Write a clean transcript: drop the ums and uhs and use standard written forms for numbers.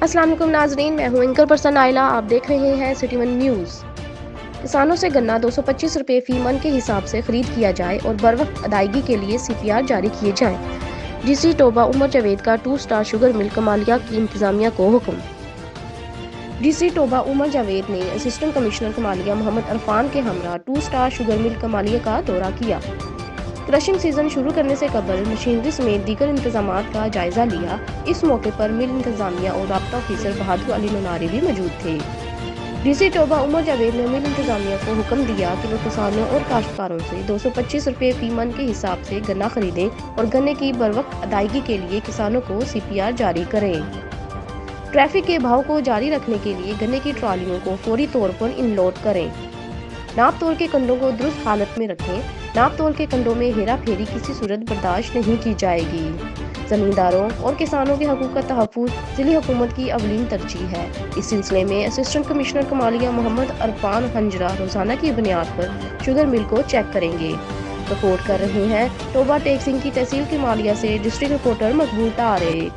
अस्सलाम वालेकुम नाजरीन, मैं हूं एंकर पर्सन आयला। आप देख रहे हैं सिटी वन न्यूज़। किसानों से गन्ना 225 रुपये फी मन के हिसाब से खरीद किया जाए और बर वक्त अदायगी के लिए CPR जारी किए जाएं। डीसी टोबा उमर जावेद का 2 स्टार शुगर मिल कमालिया की इंतजामिया को हुक्म। डीसी टोबा उमर जावेद ने असिस्टेंट कमिश्नर कमालिया मोहम्मद अरफान के हमरा 2 स्टार शुगर मिल कमालिया का दौरा किया। क्रशिंग सीजन शुरू करने से कबल मशीनरी समेत दीगर इंतजामात का जायजा लिया। इस मौके पर मिल इंतजामिया और राब्ता ऑफिसर बहादुर अली ननारी भी मौजूद थे। डीसी टोबा उमर जावेद ने मिल इंतजामिया को हुक्म दिया कि वो किसानों और काश्तकारों से 225 रुपये फी मन के हिसाब से गन्ना खरीदें और गन्ने की बरवक्त अदायगी के लिए किसानों को CPR जारी करें। ट्रैफिक के भाव को जारी रखने के लिए गन्ने की ट्रालियों को फौरी तौर पर इनलोड करें। नाप तोल के कंडों को दुरुस्त हालत में रखें। नाप तोल के कंडों में हेरा फेरी किसी सूरत बर्दाश्त नहीं की जाएगी। जमींदारों और किसानों के हकूक का तहफ़्फ़ुज़ ज़िली हुकूमत की अवलीन तरजीह है। इस सिलसिले में असिस्टेंट कमिश्नर कमालिया मोहम्मद अरफान हंजरा रोजाना की बुनियाद पर शुगर मिल को चेक करेंगे। रिपोर्ट कर रहे हैं टोबा टेक सिंह की तहसील कमालिया से डिस्ट्रिक्ट रिपोर्टर मकबूल तारे।